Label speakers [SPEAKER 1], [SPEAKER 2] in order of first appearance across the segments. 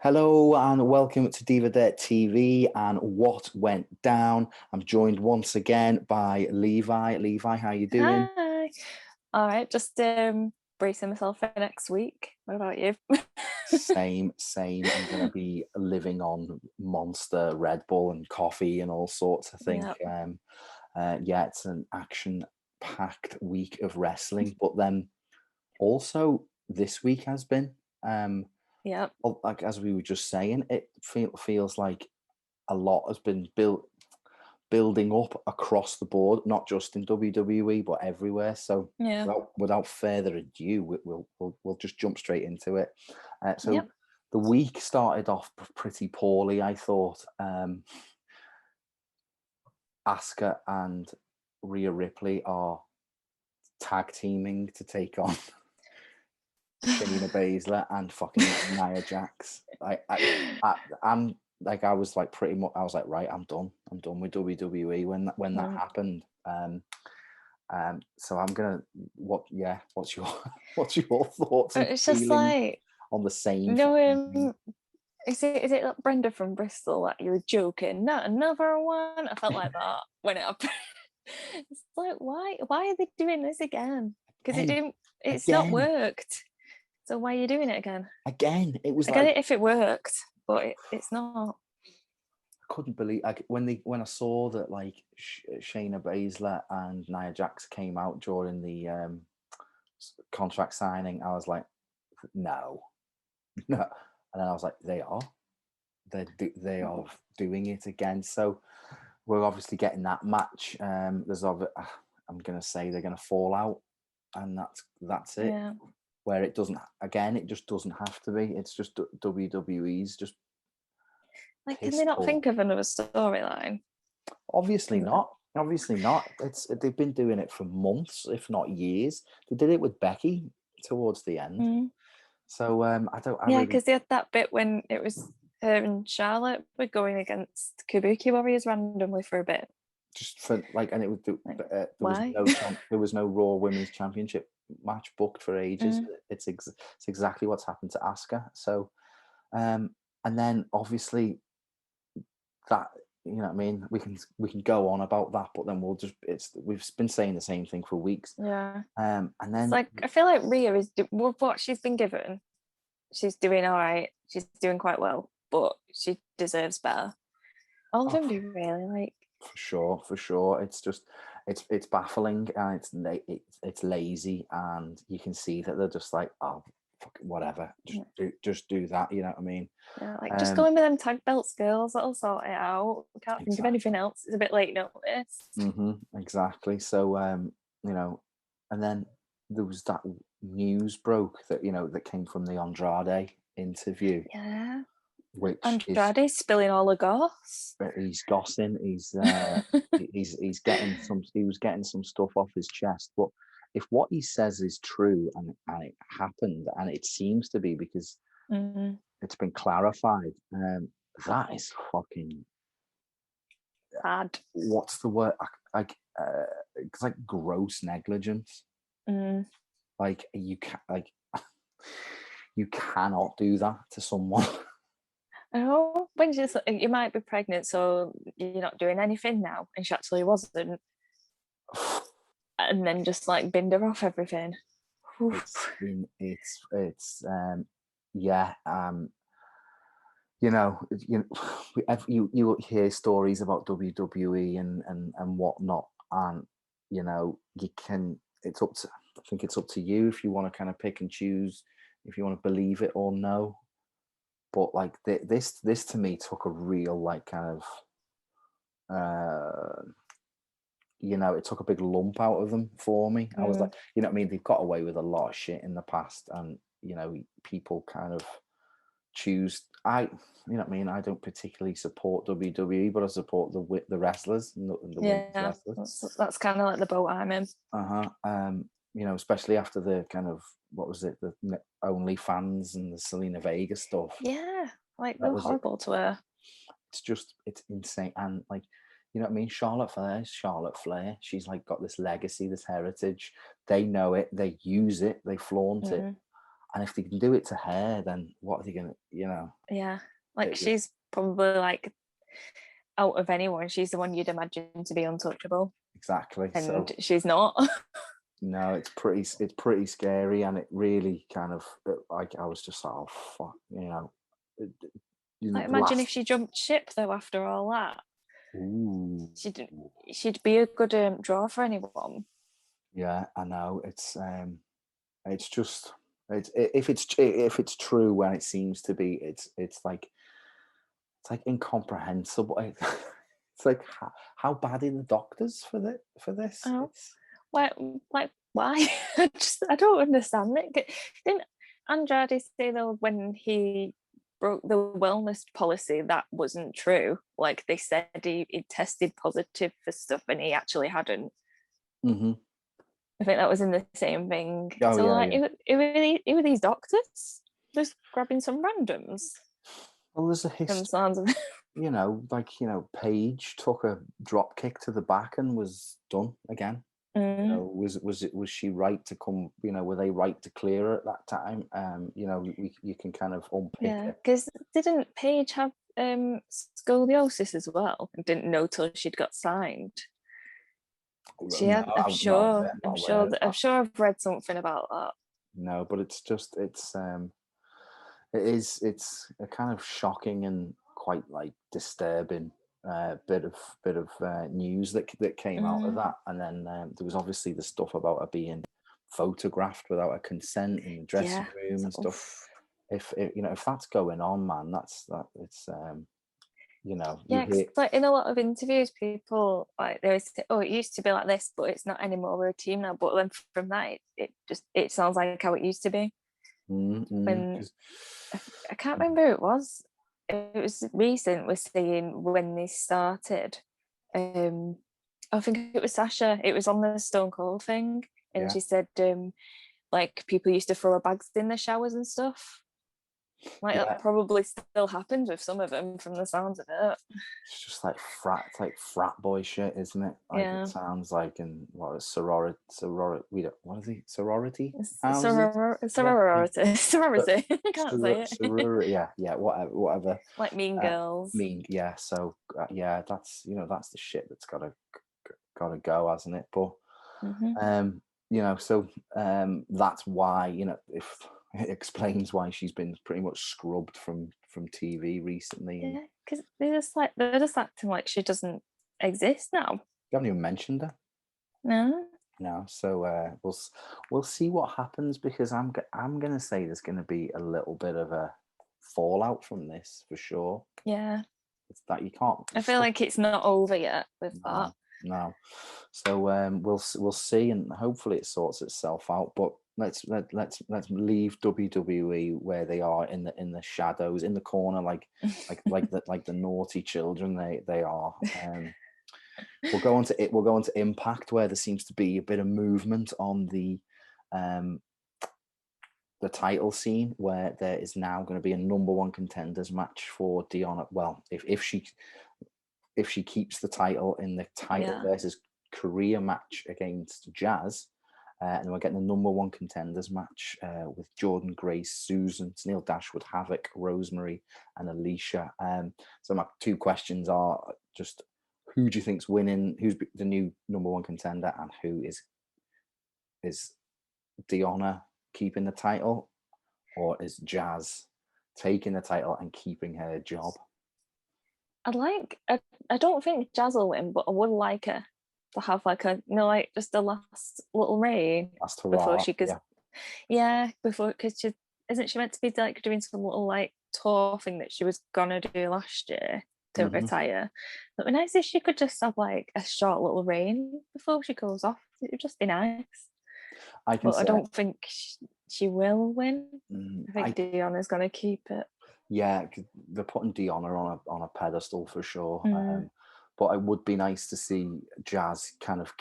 [SPEAKER 1] Hello and welcome to Diva Dirt TV and What Went Down. I'm joined once again by Levi. Levi, how you doing?
[SPEAKER 2] Hi. All right, just bracing myself for next week. What about you?
[SPEAKER 1] Same. I'm going to be living on Monster, Red Bull and coffee and all sorts, I think.
[SPEAKER 2] Yep.
[SPEAKER 1] Yeah, it's an action-packed week of wrestling. But then also this week has been,
[SPEAKER 2] Yep.
[SPEAKER 1] like as we were just saying, it feels like a lot has been building up across the board, not just in WWE but everywhere. So
[SPEAKER 2] Yeah.
[SPEAKER 1] without further ado, we'll just jump straight into it. So
[SPEAKER 2] Yep.
[SPEAKER 1] the week started off pretty poorly, I thought. Asuka and Rhea Ripley are tag teaming to take on Shayna Baszler and fucking Nia Jax. I'm like, I was like pretty much, I was like, right, I'm done with WWE when that happened. So I'm gonna, what's your what's your thoughts and
[SPEAKER 2] It's just
[SPEAKER 1] feelings
[SPEAKER 2] like,
[SPEAKER 1] on the same
[SPEAKER 2] no,
[SPEAKER 1] fucking thing?
[SPEAKER 2] is it like Brenda from Bristol? Like, you're joking? Not another one. I felt like that when it happened. It's like, why are they doing this again? Because it's not
[SPEAKER 1] Again,
[SPEAKER 2] worked. So why are you doing it again?
[SPEAKER 1] it was
[SPEAKER 2] I get
[SPEAKER 1] like,
[SPEAKER 2] it if it worked, but it's not.
[SPEAKER 1] I couldn't believe, like, when I saw that, like, Shayna Baszler and Nia Jax came out during the contract signing. I was like, no, no. And then I was like, they are doing it again. So we're obviously getting that match. I'm gonna say they're gonna fall out, and that's it.
[SPEAKER 2] Yeah.
[SPEAKER 1] Where it just doesn't have to be. It's just WWE's just
[SPEAKER 2] Like, can they
[SPEAKER 1] pissed
[SPEAKER 2] not
[SPEAKER 1] poor.
[SPEAKER 2] think of another storyline?
[SPEAKER 1] Obviously not. Obviously not. They've been doing it for months, if not years. They did it with Becky towards the end.
[SPEAKER 2] Mm.
[SPEAKER 1] So I
[SPEAKER 2] Yeah,
[SPEAKER 1] really
[SPEAKER 2] because they had that bit when it was her and Charlotte were going against Kabuki Warriors randomly for a bit.
[SPEAKER 1] just for like, and it was
[SPEAKER 2] Like,
[SPEAKER 1] there was
[SPEAKER 2] why?
[SPEAKER 1] there was no Raw Women's Championship match booked for ages.
[SPEAKER 2] Mm.
[SPEAKER 1] It's exactly what's happened to Asuka. So and then obviously that, you know what I mean, we can go on about that, but then we've been saying the same thing for weeks.
[SPEAKER 2] Yeah.
[SPEAKER 1] And
[SPEAKER 2] It's
[SPEAKER 1] then
[SPEAKER 2] like, I feel like Rhea is, with what she's been given, she's doing all right. She's doing quite well, but she deserves better. All of
[SPEAKER 1] oh,
[SPEAKER 2] them do, really. Like,
[SPEAKER 1] for sure, it's just it's baffling, and it's lazy, and you can see that they're just like, oh, fuck it, whatever, just do that, you know what I mean?
[SPEAKER 2] yeah, like, just go in with them tag belts, girls. That'll sort it out. We can't think of
[SPEAKER 1] Exactly.
[SPEAKER 2] anything else. It's a bit late notice.
[SPEAKER 1] Exactly. So you know, and then there was that news broke that, that came from the Andrade interview,
[SPEAKER 2] Yeah.
[SPEAKER 1] which is,
[SPEAKER 2] Andrade's spilling all the goss.
[SPEAKER 1] he's gossing, he was getting some stuff off his chest. But if what he says is true, and it happened, and it seems to be, because
[SPEAKER 2] Mm.
[SPEAKER 1] it's been clarified, that is fucking,
[SPEAKER 2] Bad.
[SPEAKER 1] what's the word, like it's like gross negligence.
[SPEAKER 2] Mm.
[SPEAKER 1] Like, you cannot do that to someone.
[SPEAKER 2] Oh, when you might be pregnant, so you're not doing anything now, and she actually wasn't, and then just like binned her off everything.
[SPEAKER 1] Yeah. You hear stories about WWE and whatnot, and you can. It's up to. I think it's up to you if you want to kind of pick and choose, if you want to believe it or no. But like, this to me took a real, like, kind of it took a big lump out of them for me. I was
[SPEAKER 2] Mm.
[SPEAKER 1] like, you know what I mean? They've got away with a lot of shit in the past, and people kind of choose. You know what I mean? I don't particularly support WWE, but I support the wrestlers and the women's
[SPEAKER 2] Yeah,
[SPEAKER 1] wrestlers.
[SPEAKER 2] that's kind of like the boat I'm in.
[SPEAKER 1] Especially after the kind of, what was it, the OnlyFans and the Selena Vega stuff.
[SPEAKER 2] Yeah, like,
[SPEAKER 1] That
[SPEAKER 2] they're
[SPEAKER 1] was,
[SPEAKER 2] horrible to her.
[SPEAKER 1] it's insane. And like, you know what I mean? Charlotte Flair is Charlotte Flair. She's like got this legacy, this heritage. They know it, they use it, they flaunt it.
[SPEAKER 2] Mm.
[SPEAKER 1] And if they can do it to her, then what are they gonna,
[SPEAKER 2] Yeah, like she's probably like out of anyone, she's the one you'd imagine to be untouchable.
[SPEAKER 1] Exactly.
[SPEAKER 2] And
[SPEAKER 1] so
[SPEAKER 2] she's not.
[SPEAKER 1] no, it's pretty scary, and it really kind of I was just like, oh fuck,
[SPEAKER 2] Like, imagine if she jumped ship though after all that.
[SPEAKER 1] Ooh.
[SPEAKER 2] She'd be a good draw for anyone.
[SPEAKER 1] Yeah, I know. It's just if it's true when it seems to be, it's like incomprehensible. It's like how bad are the doctors for this?
[SPEAKER 2] Oh, why? Like, why? I don't understand it. Didn't Andrade say though when he broke the wellness policy that wasn't true? Like they said he tested positive for stuff and he actually hadn't.
[SPEAKER 1] Mm-hmm.
[SPEAKER 2] I think that was in the same thing.
[SPEAKER 1] Oh,
[SPEAKER 2] So
[SPEAKER 1] yeah,
[SPEAKER 2] like,
[SPEAKER 1] yeah.
[SPEAKER 2] who were these doctors? Just grabbing some randoms.
[SPEAKER 1] Well, there's a history. Paige took a drop kick to the back and was done again. Was she right to come? Were they right to clear her at that time? You can kind of unpick it.
[SPEAKER 2] Because didn't Paige have scoliosis as well? And didn't know till she'd got signed. She had. I'm sure I've read something about that.
[SPEAKER 1] No, but it's a kind of shocking and quite like disturbing bit of news that came out of that. And then there was obviously the stuff about her being photographed without her consent in the dressing room and stuff. If that's going on, man, it's
[SPEAKER 2] like in a lot of interviews, people like they always say, "Oh, it used to be like this, but it's not anymore. We're a team now." But then from that, it sounds like how it used to be. When I can't remember who it was. It was recent. We're saying when they started. I think it was Sasha. It was on the Stone Cold thing, and she said, like people used to throw her bags in the showers and stuff. Like that probably still happens with some of them, from the sounds of it.
[SPEAKER 1] It's just like frat boy shit, isn't it? Like it sounds like, and what is sorority? What is it? Sorority?
[SPEAKER 2] Sorority. I can't say it.
[SPEAKER 1] Sorority. Yeah. Whatever.
[SPEAKER 2] Like Mean Girls.
[SPEAKER 1] So that's that's the shit that's gotta go, hasn't it? But that's why if it explains why she's been pretty much scrubbed from TV recently.
[SPEAKER 2] Yeah, because they're just acting like she doesn't exist now.
[SPEAKER 1] You haven't even mentioned her. No. So we'll see what happens, because I'm gonna say there's gonna be a little bit of a fallout from this for sure.
[SPEAKER 2] Yeah,
[SPEAKER 1] it's that you can't.
[SPEAKER 2] I feel like it's not over yet with that.
[SPEAKER 1] No. So we'll see, and hopefully it sorts itself out. But let's leave WWE where they are in the shadows, in the corner, like the naughty children they are. We'll go on to Impact, where there seems to be a bit of movement on the title scene, where there is now going to be a number one contenders match for Deonna. Well, if she keeps the title in the title versus career match against Jazz, and we're getting the number one contenders match with Jordan Grace, Susan, Tennille Dashwood, Havoc, Rosemary, and Alicia. So my two questions are just, who do you think's winning? Who's the new number one contender, and who is Deonna keeping the title, or is Jazz taking the title and keeping her job?
[SPEAKER 2] I don't think Jazz will win, but I would like her to have like just the last little reign before she goes. Before, because isn't she meant to be like doing some little like tour thing that she was gonna do last year to retire? It'd be nice if she could just have like a short little reign before she goes off. It would just be nice. I don't think she will win. I think Deonna's gonna keep it.
[SPEAKER 1] Yeah, they're putting Deonna on a pedestal for sure. But it would be nice to see Jazz kind of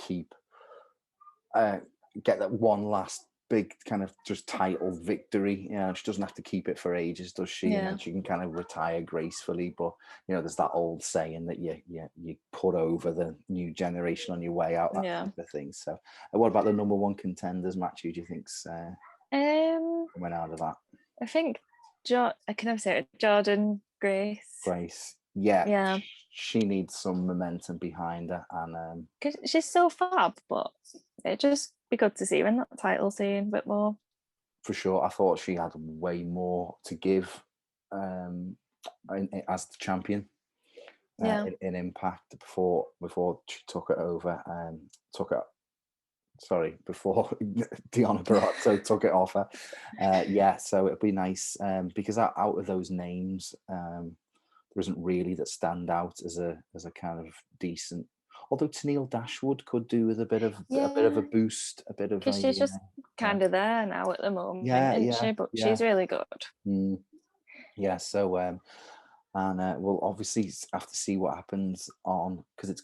[SPEAKER 1] get that one last big kind of just title victory. She doesn't have to keep it for ages, does she?
[SPEAKER 2] Yeah.
[SPEAKER 1] And then she can kind of retire gracefully. But there's that old saying that you put over the new generation on your way out, that type of thing. So what about the number one contenders match? Who do you think's
[SPEAKER 2] I
[SPEAKER 1] coming out of that.
[SPEAKER 2] I think I can never say it. Jordan Grace.
[SPEAKER 1] Yeah. She needs some momentum behind her, and
[SPEAKER 2] because she's so fab, but it'd just be good to see her in that title scene a bit more.
[SPEAKER 1] For sure, I thought she had way more to give as the champion in Impact before she took it over and before Deonna Purrazzo took it off her. So it'd be nice because out of those names, there isn't really that stand out as a kind of decent. Although Tennille Dashwood could do with a bit of a boost,
[SPEAKER 2] because she's just kind of there now at the moment, isn't she? But she's really good.
[SPEAKER 1] So we'll obviously have to see what happens on, because it's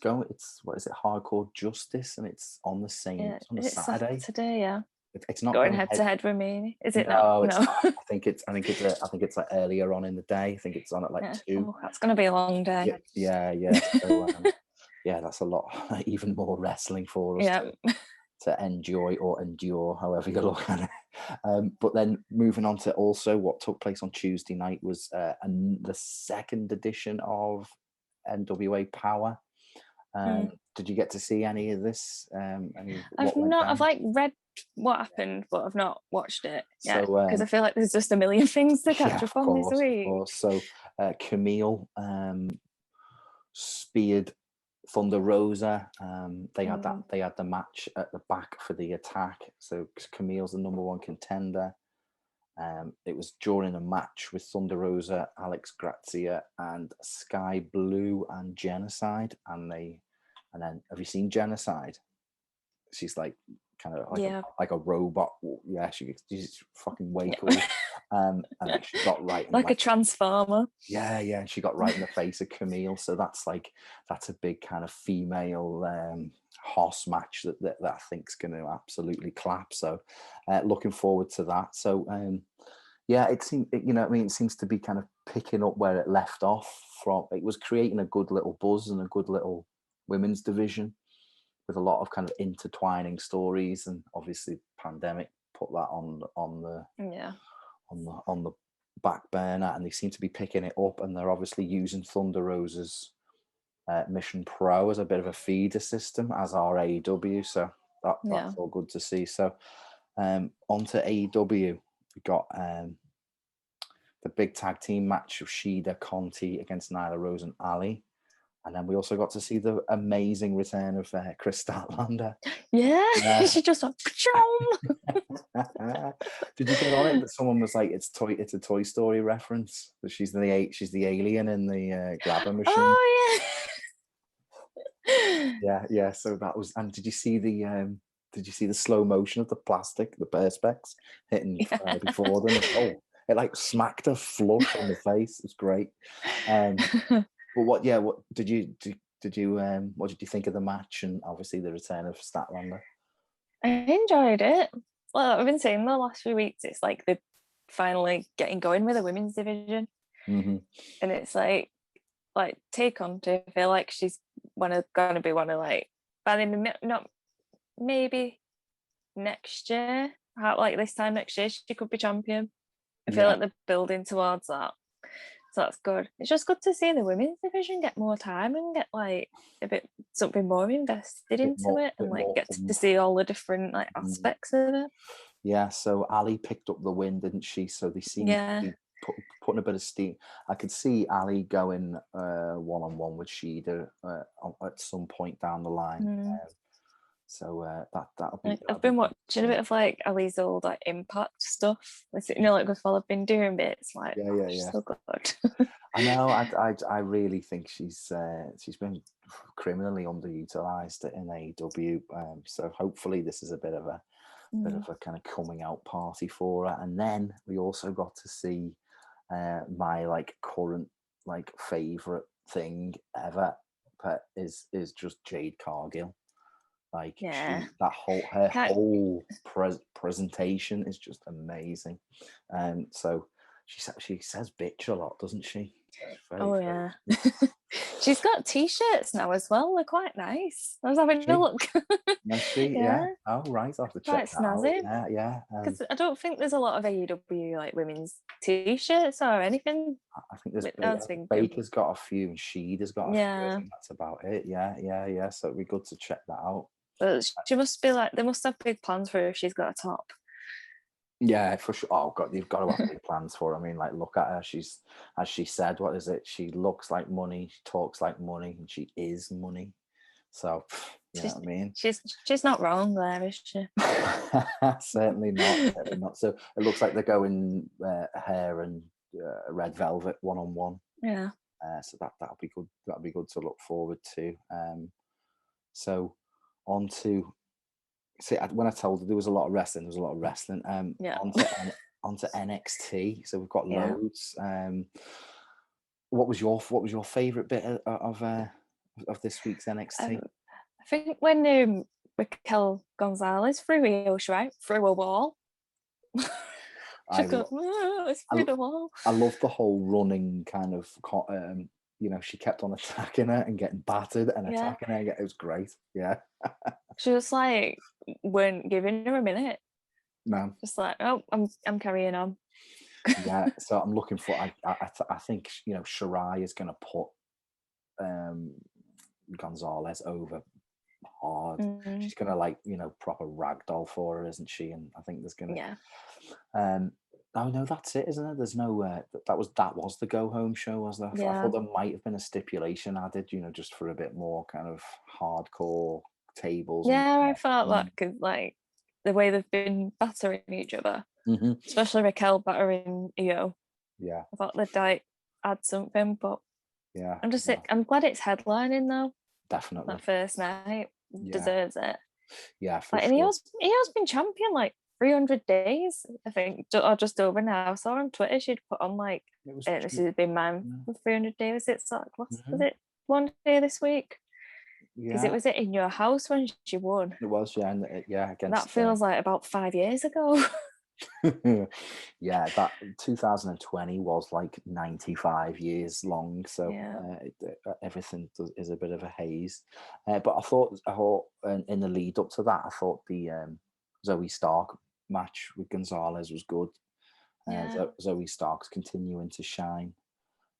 [SPEAKER 1] what is it, Hardcore Justice, and it's on the same. It's on the Saturday.
[SPEAKER 2] Today,
[SPEAKER 1] It's not
[SPEAKER 2] going head to head with me. Is it
[SPEAKER 1] no,
[SPEAKER 2] not? No.
[SPEAKER 1] I think it's like earlier on in the day. I think it's on at like 2.
[SPEAKER 2] Oh, that's gonna be a long day.
[SPEAKER 1] Yeah. So, that's a lot, even more wrestling for us to enjoy or endure, however you look at it. But then moving on to also what took place on Tuesday night was the second edition of NWA Power. Did you get to see any of this?
[SPEAKER 2] I've read what happened, but I've not watched it yet because I feel like there's just a million things to catch up on this week.
[SPEAKER 1] Of course. So Camille speared Thunder Rosa. They had the match at the back for the attack. So Camille's the number 1 contender. It was during a match with Thunder Rosa, Alex Grazia, and Sky Blue and Genocide. And then have you seen Genocide? She's like kind of like a robot. Yeah, she's fucking way cool. And she got right in
[SPEAKER 2] like a transformer.
[SPEAKER 1] Yeah, she got right in the face of Camille. So that's a big kind of female horse match that I think's going to absolutely clap. So looking forward to that. So it seems, it seems to be kind of picking up where it left off from. It was creating a good little buzz and a good little women's division with a lot of kind of intertwining stories, and obviously pandemic put that on the back burner, and they seem to be picking it up, and they're obviously using Thunder Rosa's Mission Pro as a bit of a feeder system, as are AEW. So that's all good to see. So onto AEW, we got the big tag team match of Shida Conti against Nyla Rose and Ali. And then we also got to see the amazing return of Chris Statlander.
[SPEAKER 2] Yeah, she just went,
[SPEAKER 1] Did you get on it that someone was like, it's a Toy Story reference? That she's the alien in the grabber machine.
[SPEAKER 2] Oh
[SPEAKER 1] yeah. So that was. And did you see the slow motion of the perspex hitting before them? Oh, it like smacked her flush in the face. It was great. But what did you think of the match, and obviously the return of Statlander?
[SPEAKER 2] I enjoyed it. Well, I've been saying the last few weeks, it's like they're finally getting going with the women's division.
[SPEAKER 1] Mm-hmm.
[SPEAKER 2] And it's like Take On to feel like she's gonna be one of not maybe next year, like this time next year she could be champion. I feel like they're building towards that. So that's good. It's just good to see the women's division get more time and get like something more invested into it, and like get to see all the different like aspects of it.
[SPEAKER 1] Yeah, so Ali picked up the win, didn't she? So they seem to be putting a bit of steam. I could see Ali going one-on-one with Shida at some point down the line. So that'll be.
[SPEAKER 2] I've been watching a bit of like Ali's old like Impact stuff. Like while I've been doing bits, like she's so good.
[SPEAKER 1] I know. I really think she's been criminally underutilized in AEW. So hopefully this is a bit of a kind of coming out party for her. And then we also got to see my like current like favorite thing ever, but is just Jade Cargill. Like her whole presentation is just amazing. So she says bitch a lot, doesn't she?
[SPEAKER 2] Oh yeah. She's got t-shirts now as well. They're quite nice. I was having a look.
[SPEAKER 1] Yeah. Oh right, I'll have to check
[SPEAKER 2] Quite
[SPEAKER 1] that out.
[SPEAKER 2] snazzy.
[SPEAKER 1] Yeah.
[SPEAKER 2] Because I don't think there's a lot of AEW like women's t-shirts or anything.
[SPEAKER 1] I think there's
[SPEAKER 2] I was thinking.
[SPEAKER 1] Baker's got a few and Sheeda's got a few. I
[SPEAKER 2] Yeah.
[SPEAKER 1] think that's about it. Yeah. So it'd be good to check that out.
[SPEAKER 2] But she must be like, they must have big plans for her if she's got a top.
[SPEAKER 1] Yeah, for sure. Oh God, you've got to have big plans for her. I mean, like, look at her. She's, as she said, what is it? She looks like money, she talks like money, and she is money. So, you know what I mean?
[SPEAKER 2] She's not wrong there, is she?
[SPEAKER 1] Certainly not. Certainly not. So it looks like they're going hair and red velvet 1-on-1.
[SPEAKER 2] Yeah.
[SPEAKER 1] So that'll be good. That'll be good to look forward to. So on to. See, when I told you there was a lot of wrestling,
[SPEAKER 2] Yeah.
[SPEAKER 1] Onto NXT. So we've got
[SPEAKER 2] Yeah.
[SPEAKER 1] loads. What was your favorite bit of this week's NXT?
[SPEAKER 2] I think when Raquel Gonzalez threw Io Shirai through a wall. She goes, it's through the wall.
[SPEAKER 1] I love the whole running kind of. She kept on attacking her and getting battered and attacking her. It was great. Yeah.
[SPEAKER 2] She was like, weren't giving her a minute.
[SPEAKER 1] No.
[SPEAKER 2] Just like, oh, I'm carrying on.
[SPEAKER 1] Yeah. So I'm looking for. I think Shirai is going to put Gonzalez over hard.
[SPEAKER 2] Mm-hmm.
[SPEAKER 1] She's going to proper ragdoll for her, isn't she? And I think there's going to.
[SPEAKER 2] Yeah.
[SPEAKER 1] Oh no, that's it, isn't it? There's no. That was the go home show, was there?
[SPEAKER 2] Yeah.
[SPEAKER 1] I thought there might have been a stipulation added, just for a bit more kind of hardcore tables.
[SPEAKER 2] Yeah, I thought that because like the way they've been battering each other, especially Raquel battering Io.
[SPEAKER 1] Yeah.
[SPEAKER 2] I thought they'd add something, but
[SPEAKER 1] yeah,
[SPEAKER 2] I'm just I'm glad it's headlining though.
[SPEAKER 1] Definitely.
[SPEAKER 2] That first night deserves it.
[SPEAKER 1] Yeah, for
[SPEAKER 2] like,
[SPEAKER 1] sure.
[SPEAKER 2] And Io's been champion like 300 days, I think, or just over now. I saw on Twitter she'd put on like, this has been mine for 300 days. It's like, was it one day this week? Because it was in your house when she won.
[SPEAKER 1] It was, yeah. Against
[SPEAKER 2] that feels like about 5 years ago.
[SPEAKER 1] Yeah, that 2020 was like 95 years long, so everything is a bit of a haze. But I thought in the lead up to that, I thought the Zoe Stark match with Gonzalez was good. Zoe Stark's continuing to shine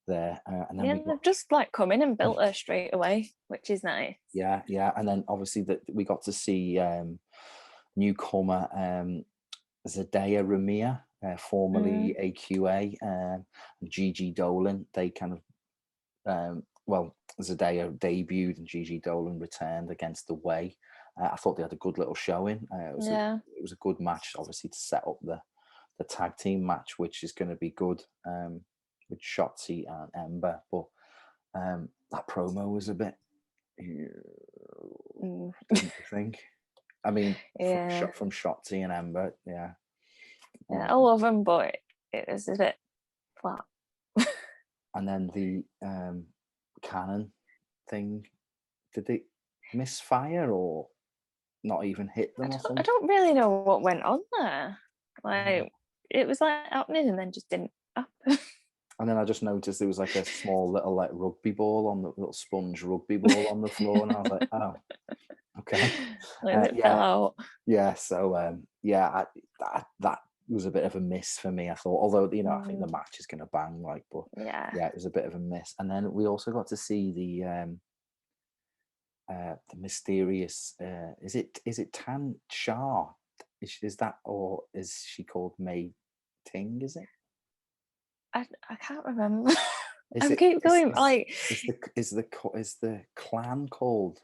[SPEAKER 1] there, and then
[SPEAKER 2] they've just like come in and built her straight away, which is nice.
[SPEAKER 1] Yeah, and then obviously that we got to see newcomer Zendaya Ramia, formerly AQA, and Gigi Dolan. They kind of Zendaya debuted and Gigi Dolan returned against The Way. I thought they had a good little showing. It was a good match, obviously, to set up the tag team match, which is going to be good with Shotzi and Ember. But that promo was a bit. Didn't you think? I mean, from Shotzi and Ember, yeah.
[SPEAKER 2] I love them, but it was a bit flat.
[SPEAKER 1] And then the cannon thing, did they misfire or not even hit them or something?
[SPEAKER 2] I don't really know what went on there. Like, it was like happening and then just didn't happen.
[SPEAKER 1] And then I just noticed there was like a small little like rugby ball on the little sponge rugby ball on the floor, and I was like, oh, okay.
[SPEAKER 2] It fell out.
[SPEAKER 1] Yeah. So that was a bit of a miss for me. I thought, although I think the match is going to bang, like, but it was a bit of a miss. And then we also got to see the mysterious. Is it Tan Shah? Is that, or is she called Mei Ting? Is it?
[SPEAKER 2] I can't remember. I keep going like.
[SPEAKER 1] Is the clan called?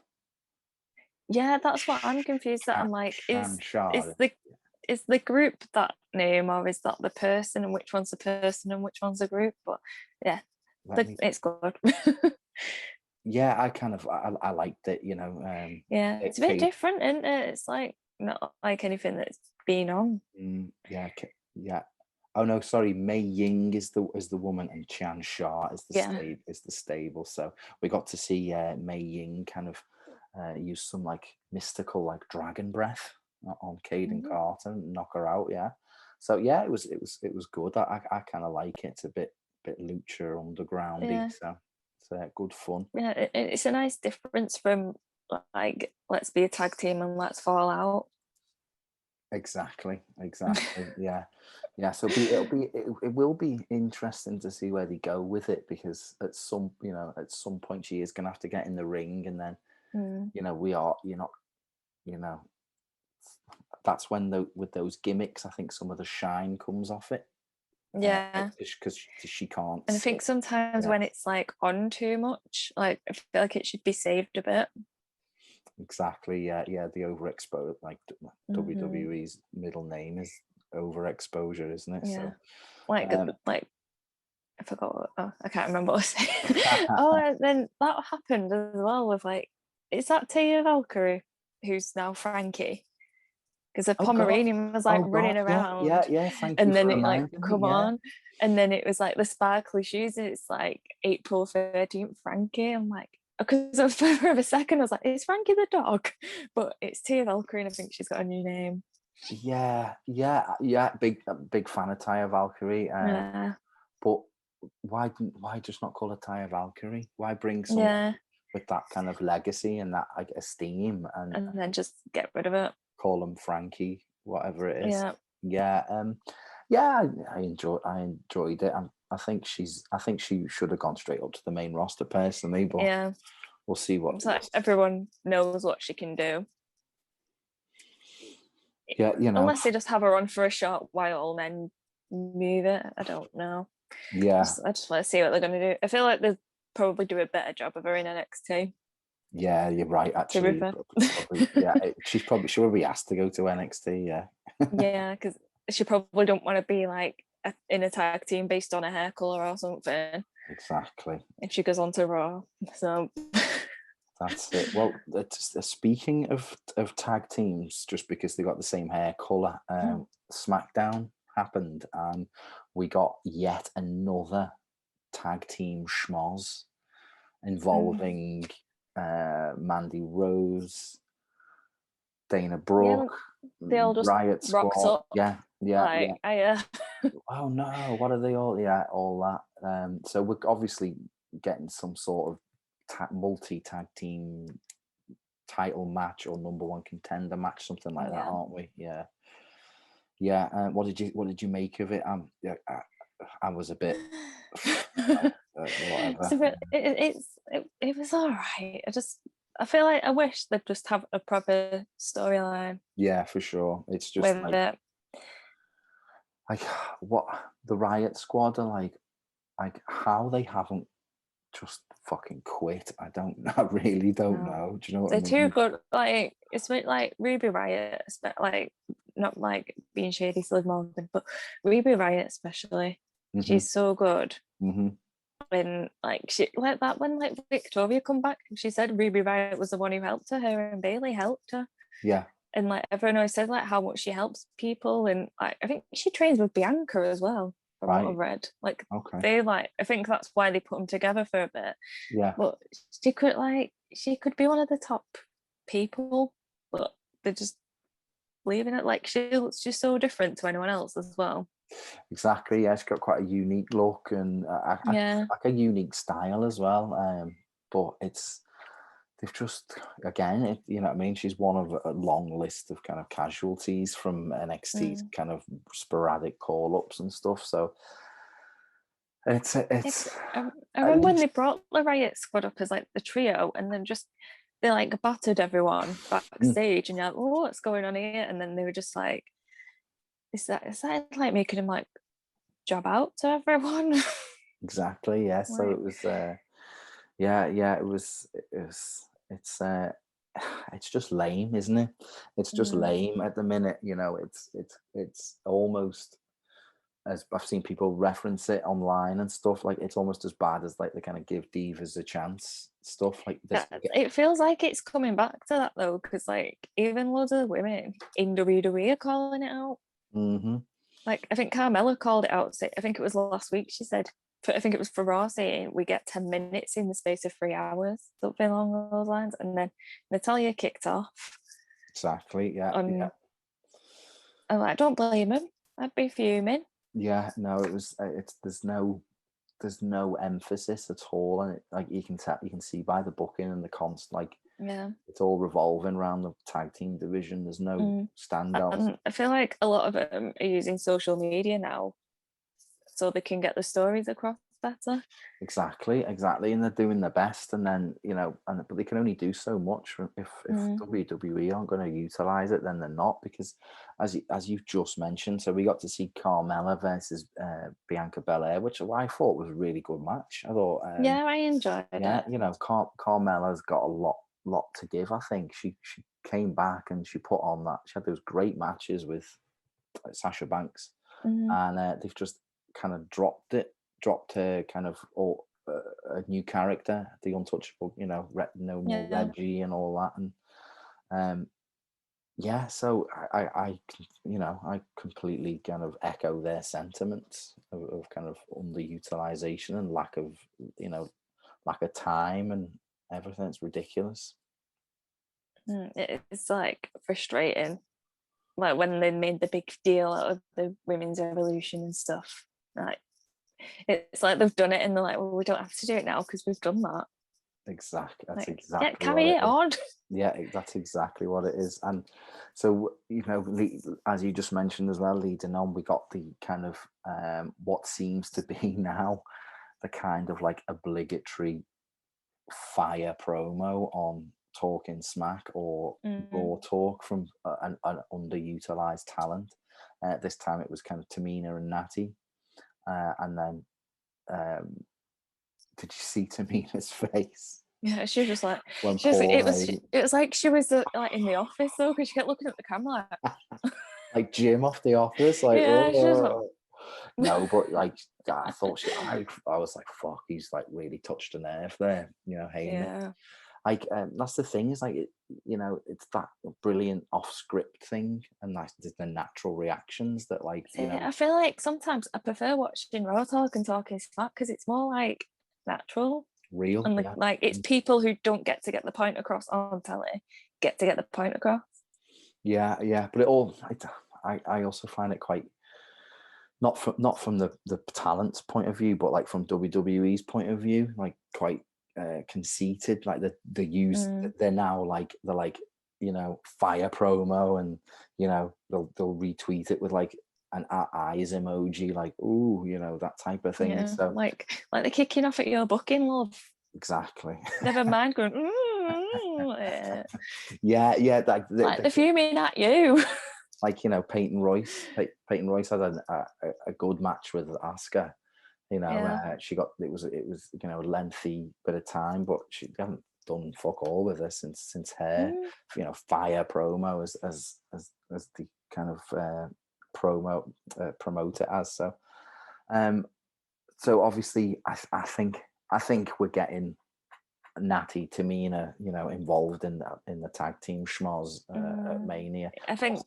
[SPEAKER 2] Yeah, that's what I'm confused at. I'm like, is the group that name, or is that the person, and which one's the person and which one's the group? But yeah, it's good.
[SPEAKER 1] Yeah, I liked it.
[SPEAKER 2] It's a bit different, isn't it? It's like not like anything that's been on.
[SPEAKER 1] Yeah. Oh no, sorry. Mei Ying is the woman, and Tian Sha is the stable. So we got to see Mei Ying kind of use some like mystical like dragon breath on Caden Carter and knock her out. Yeah. So yeah, it was good. I kind of like it. It's a bit bit lucha undergroundy.
[SPEAKER 2] Yeah.
[SPEAKER 1] So it's good fun.
[SPEAKER 2] Yeah, it's a nice difference from like let's be a tag team and let's fall out.
[SPEAKER 1] Exactly. Yeah. So it will be interesting to see where they go with it, because at some point she is gonna have to get in the ring, and then that's when with those gimmicks, I think some of the shine comes off it.
[SPEAKER 2] Yeah,
[SPEAKER 1] because she can't.
[SPEAKER 2] and I think sometimes when it's like on too much, like I feel like it should be saved a bit.
[SPEAKER 1] Exactly. Yeah. The overexposure, like WWE's middle name is overexposure, isn't it?
[SPEAKER 2] Yeah.
[SPEAKER 1] So
[SPEAKER 2] like I forgot. I can't remember what I was saying. Oh, and then that happened as well with like, is that Tia Valkyrie who's now Frankie? Because the Pomeranian was like running around.
[SPEAKER 1] Yeah. Frankie,
[SPEAKER 2] and then it like come on, and then it was like the sparkly shoes. It's like April 13th, Frankie. I'm like, because for a second I was like, it's Frankie the dog, but it's Tia Valkyrie, and I think she's got a new name.
[SPEAKER 1] Yeah. Big fan of Tia Valkyrie.
[SPEAKER 2] Yeah.
[SPEAKER 1] But why just not call her Tia Valkyrie? Why bring someone with that kind of legacy and that like esteem,
[SPEAKER 2] and then just get rid of it?
[SPEAKER 1] Call him Frankie, whatever it is.
[SPEAKER 2] Yeah.
[SPEAKER 1] I enjoyed it. I think she should have gone straight up to the main roster personally, but we'll see what.
[SPEAKER 2] So everyone knows what she can do.
[SPEAKER 1] Yeah,
[SPEAKER 2] unless they just have her on for a short while and then move it. I don't know.
[SPEAKER 1] Yeah,
[SPEAKER 2] I just want to see what they're going to do. I feel like they'll probably do a better job of her in NXT.
[SPEAKER 1] Yeah, you're right. Actually, she'll be asked to go to NXT. Yeah.
[SPEAKER 2] Yeah, because she probably don't want to be like in a tag team based on a hair color or something.
[SPEAKER 1] Exactly.
[SPEAKER 2] If she goes on to Raw, so
[SPEAKER 1] that's it. Well, speaking of tag teams, just because they got the same hair color, SmackDown happened, and we got yet another tag team schmoz involving Mandy Rose, Dana Brooke,
[SPEAKER 2] they all just
[SPEAKER 1] Riot Squad.
[SPEAKER 2] Up.
[SPEAKER 1] Yeah. Oh no, what are they all? Yeah, all that. So we're obviously getting some sort of multi-tag team title match or number one contender match, something like that, aren't we? Yeah. What did you make of it? I was a bit whatever.
[SPEAKER 2] So it was all right. I feel like I wish they'd just have a proper storyline.
[SPEAKER 1] Yeah, for sure. It's just
[SPEAKER 2] with it.
[SPEAKER 1] Like what the Riot Squad are like how they haven't just fucking quit. I really don't know. Do you know what I mean?
[SPEAKER 2] They're too good. Like it's like Ruby Riot, like not like being shady Liv Morgan, but Ruby Riot especially. She's so good. When like she like that when like Victoria come back, she said Ruby Riot was the one who helped her and Bailey helped her.
[SPEAKER 1] Yeah.
[SPEAKER 2] And like everyone always says like how much she helps people, and like I think she trains with Bianca as well, from what I've read. Like they I think that's why they put them together for a bit.
[SPEAKER 1] Yeah.
[SPEAKER 2] But she could be one of the top people, but they're just leaving it. Like she's so different to anyone else as well.
[SPEAKER 1] Exactly. Yeah, she's got quite a unique look and like a unique style as well. But they've just again, you know what I mean? She's one of a long list of kind of casualties from NXT's kind of sporadic call-ups and stuff. So it's
[SPEAKER 2] I remember when they brought the Riot Squad up as like the trio, and then just they like battered everyone backstage, and you're like, oh, what's going on here? And then they were just like, is that like making them like job out to everyone?
[SPEAKER 1] Exactly. Yeah. So it was it's just lame, isn't it? It's just lame at the minute. You know, it's almost, as I've seen people reference it online and stuff, like it's almost as bad as like the kind of give divas a chance stuff like this.
[SPEAKER 2] It feels like it's coming back to that though, because like even loads of women in WWE are calling it out. Like I think Carmella called it out. I think it was last week. She said, I think it was for Raw, saying we get 10 minutes in the space of 3 hours, something along those lines. And then Natalya kicked off.
[SPEAKER 1] Exactly. Yeah.
[SPEAKER 2] I'm like, don't blame him. I'd be fuming.
[SPEAKER 1] Yeah. No, there's no there's no emphasis at all, and like you can see by the booking and the const, like it's all revolving around the tag team division. There's no standout.
[SPEAKER 2] And I feel like a lot of them are using social media now, so they can get the stories across better.
[SPEAKER 1] Exactly, and they're doing their best, and then but they can only do so much. If WWE aren't going to utilize it, then they're not, because as you've just mentioned, so we got to see Carmella versus Bianca Belair, which I thought was a really good match. I thought
[SPEAKER 2] I enjoyed it.
[SPEAKER 1] Carmella's got a lot to give. I think she came back and she put on that. She had those great matches with Sasha Banks, and they've just kind of dropped her kind of a new character, the untouchable, no more Reggie and all that, and so I completely kind of echo their sentiments of kind of underutilization and lack of time and everything. It's ridiculous.
[SPEAKER 2] It's like frustrating, like when they made the big deal out of the women's revolution and stuff. Like it's like they've done it and they're like, well, we don't have to do it now because we've done that.
[SPEAKER 1] Exactly. That's
[SPEAKER 2] like,
[SPEAKER 1] exactly
[SPEAKER 2] carry it on.
[SPEAKER 1] Yeah, that's exactly what it is. And so, as you just mentioned as well, leading on, we got the kind of what seems to be now the kind of like obligatory fire promo on Talking Smack or Raw Talk from an underutilized talent. This time it was kind of Tamina and Natty. And then did you see Tamina's face?
[SPEAKER 2] Yeah, she was just like, it was like she was like in the office though, because she kept looking at the camera
[SPEAKER 1] like Jim off The Office, like,
[SPEAKER 2] yeah, she was like...
[SPEAKER 1] No, but like I thought I was like, fuck, he's like really touched a nerve there, Heyman. Like that's the thing, is like it's that brilliant off script thing, and that's the natural reactions that
[SPEAKER 2] I feel like sometimes I prefer watching Raw Talk and Talking Smack because it's more like natural,
[SPEAKER 1] real,
[SPEAKER 2] and like it's people who don't get to get the point across on telly get to get the point across.
[SPEAKER 1] But it all I also find it quite not from the talent's point of view, but like from WWE's point of view, like quite conceited. Like the use they're now like fire promo, and they'll retweet it with like an eyes emoji, like ooh, that type of thing. So
[SPEAKER 2] like they're kicking off at your booking, love.
[SPEAKER 1] Exactly.
[SPEAKER 2] Never mind going
[SPEAKER 1] yeah
[SPEAKER 2] like they're fuming at you.
[SPEAKER 1] Like Peyton Royce had a good match with Asuka. She got it was a lengthy bit of time, but she haven't done fuck all with her since her fire promo as the kind of promote it as. So obviously I think we're getting Natty, Tamina, involved in the tag team schmoz at Mania.
[SPEAKER 2] I think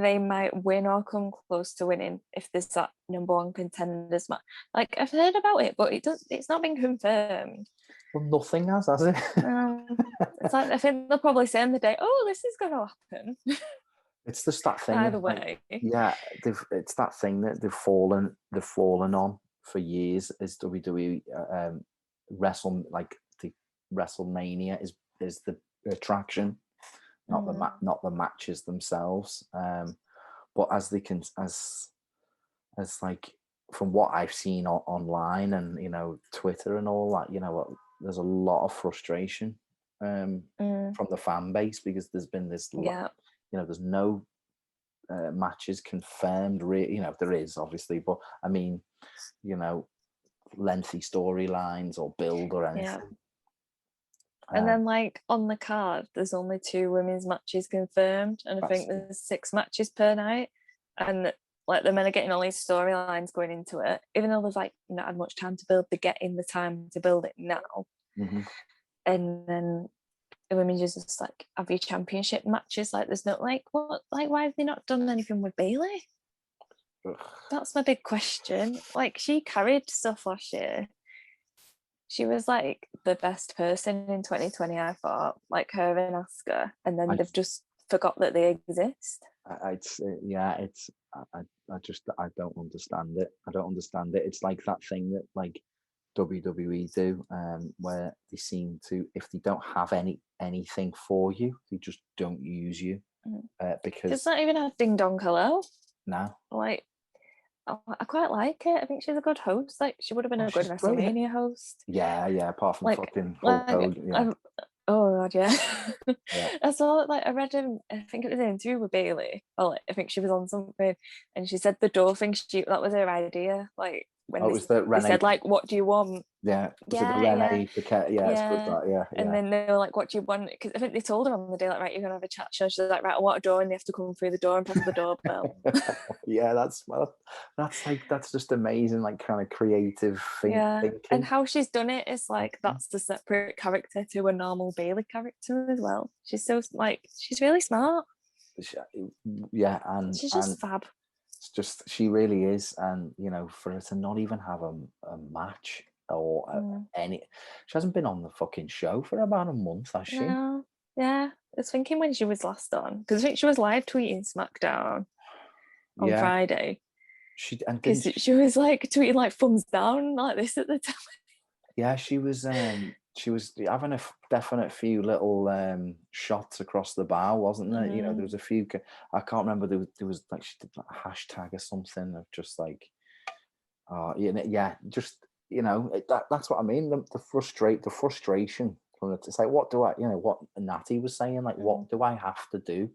[SPEAKER 2] they might win or come close to winning if there's that number one contenders match. Like I've heard about it, but it's not been confirmed.
[SPEAKER 1] Well, nothing has it?
[SPEAKER 2] It's like I think they'll probably say on the day, "Oh, this is going to happen."
[SPEAKER 1] It's just that thing.
[SPEAKER 2] By the way,
[SPEAKER 1] it's that thing that they've fallen on for years. Is WWE WrestleMania is the attraction, not the matches themselves. But as like from what I've seen online and Twitter and all that, there's a lot of frustration from the fan base, because there's been this there's no matches confirmed. There is obviously, but I mean, lengthy storylines or build or anything.
[SPEAKER 2] Yeah. And then like on the card, there's only 2 women's matches confirmed, and I think there's 6 matches per night, and like the men are getting all these storylines going into it, even though there's like not had much time to build. They're getting the time to build it now, and then the women just like have your championship matches. Like there's no like what, like why have they not done anything with Bayley? That's my big question. Like she carried stuff last year. She was like the best person in 2020, I thought, like her and Asuka, and then they've just forgot that they exist.
[SPEAKER 1] I don't understand it. It's like that thing that like WWE do, where they seem to, if they don't have anything for you, they just don't use you, because
[SPEAKER 2] It's not even a ding dong hello.
[SPEAKER 1] no,
[SPEAKER 2] Like, I quite like it. I think she's a good host. Like, she would have been a good
[SPEAKER 1] she's brilliant.
[SPEAKER 2] WrestleMania host.
[SPEAKER 1] Yeah, apart from
[SPEAKER 2] Like,
[SPEAKER 1] fucking Hulk Hogan, yeah.
[SPEAKER 2] Oh god, yeah.
[SPEAKER 1] Yeah.
[SPEAKER 2] I saw, like, I read I think it was an interview with Bailey. Or like, I think she was on something, and she said the door thing. That was her idea. Like, when
[SPEAKER 1] Oh, it was the
[SPEAKER 2] they
[SPEAKER 1] Renee.
[SPEAKER 2] said, like, what do you want?
[SPEAKER 1] Yeah, was it the
[SPEAKER 2] Yeah,
[SPEAKER 1] Renee Paquette? Yeah, it's good. That, yeah.
[SPEAKER 2] And then they were like, what do you want? Because I think they told her on the day, like, right, you're gonna have a chat show. She's like, right, I want a door, and they have to come through the door and press the doorbell.
[SPEAKER 1] Yeah, that's just amazing, like, kind of creative thinking.
[SPEAKER 2] And how she's done it is like, that's the separate character to a normal Bailey character as well. She's so, like, she's really smart.
[SPEAKER 1] Yeah, and
[SPEAKER 2] she's just fab.
[SPEAKER 1] It's just, she really is. And for her to not even have a match or any, she hasn't been on the fucking show for about a month, has she?
[SPEAKER 2] No. Yeah, I was thinking when she was last on, because I think she was live tweeting SmackDown on Friday.
[SPEAKER 1] She
[SPEAKER 2] was like tweeting like thumbs down like this at the time.
[SPEAKER 1] Yeah, she was having a definite few little shots across the bow, wasn't there? There was a few. I can't remember. There was like, she did like a hashtag or something of just like, just that's what I mean. The frustration from it. It's like, what do I, what Natty was saying, like, what do I have to do?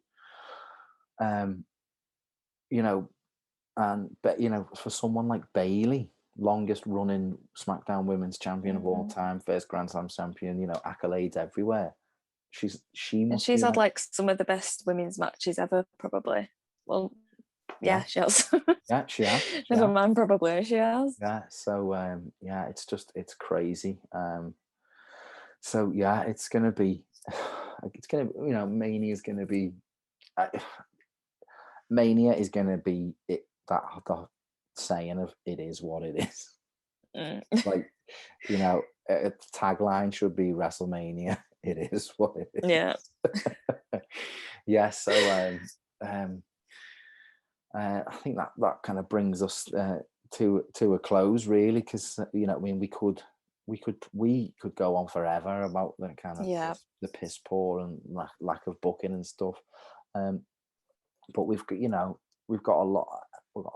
[SPEAKER 1] But for someone like Bailey, longest running SmackDown Women's Champion of all time, first Grand Slam champion, accolades everywhere. She's
[SPEAKER 2] had like some of the best women's matches ever, probably. Well, yeah, she has.
[SPEAKER 1] Yeah, she has.
[SPEAKER 2] Never mind, probably she has.
[SPEAKER 1] Yeah, so it's crazy. So yeah, it's gonna be Mania is gonna be Mania is gonna be it. That the saying of "it is what it is." Like, a tagline should be WrestleMania. It is what it is.
[SPEAKER 2] Yeah.
[SPEAKER 1] Yeah. So I think that kind of brings us to a close, really, because I mean, we could go on forever about the kind of the piss poor and lack of booking and stuff. But we've got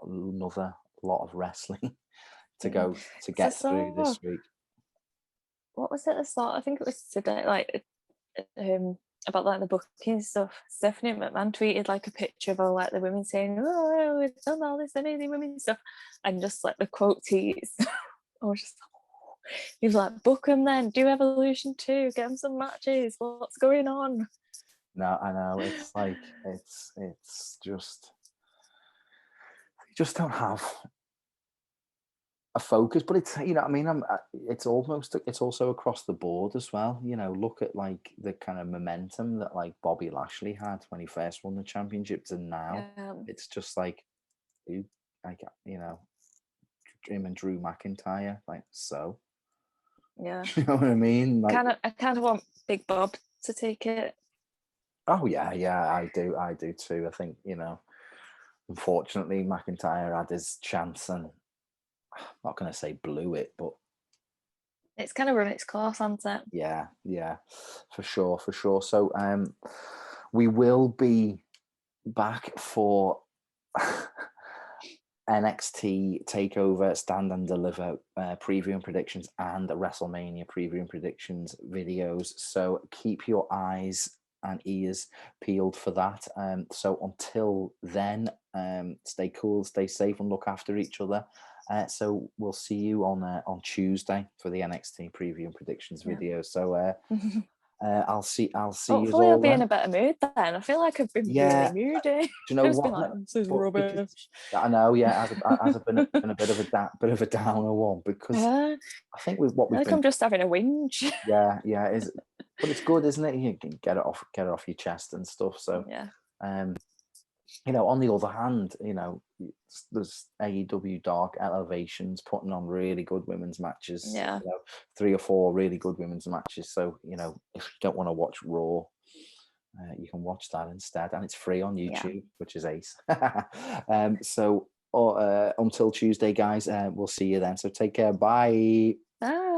[SPEAKER 1] another lot of wrestling to go to get through this week.
[SPEAKER 2] What was it at the start? I think it was today, like, about like the booking stuff. Stephanie McMahon tweeted like a picture of all like the women saying, "Oh, we've done all this amazing women stuff," and just like the quote tees. I was just, he was like, "Book them then, do Evolution 2, get them some matches. What's going on?"
[SPEAKER 1] No, I know, it's like it's just, you just don't have a focus. But it's I mean, it's also across the board as well. Look at like the kind of momentum that like Bobby Lashley had when he first won the championships, and now it's just like, him and Drew McIntyre, like, so.
[SPEAKER 2] Yeah.
[SPEAKER 1] You know what I mean? Like,
[SPEAKER 2] I kind of want Big Bob to take it.
[SPEAKER 1] Oh yeah, I do too. I think, unfortunately McIntyre had his chance and, I'm not going to say blew it, but
[SPEAKER 2] it's kind of run its course, hasn't it?
[SPEAKER 1] Yeah, for sure. So we will be back for NXT TakeOver Stand and Deliver preview and predictions, and the WrestleMania preview and predictions videos. So keep your eyes and ears peeled for that. So until then, stay cool, stay safe, and look after each other. So we'll see you on Tuesday for the NXT preview and predictions video. So I'll see
[SPEAKER 2] Hopefully
[SPEAKER 1] you all
[SPEAKER 2] I'll be
[SPEAKER 1] then.
[SPEAKER 2] in a better mood then. I feel like I've been really moody.
[SPEAKER 1] Do you know what?
[SPEAKER 2] Like, this is rubbish.
[SPEAKER 1] I know, yeah. Has been a bit of a downer one, because I think with what we've been,
[SPEAKER 2] I'm just having a whinge.
[SPEAKER 1] Yeah, but it's good, isn't it? You can get it off your chest and stuff. So
[SPEAKER 2] yeah.
[SPEAKER 1] On the other hand, there's AEW Dark Elevations putting on really good women's matches.
[SPEAKER 2] Yeah.
[SPEAKER 1] 3 or 4 really good women's matches. So, if you don't want to watch Raw, you can watch that instead, and it's free on YouTube, which is ace. So until Tuesday, guys, we'll see you then. So take care. Bye.
[SPEAKER 2] Bye.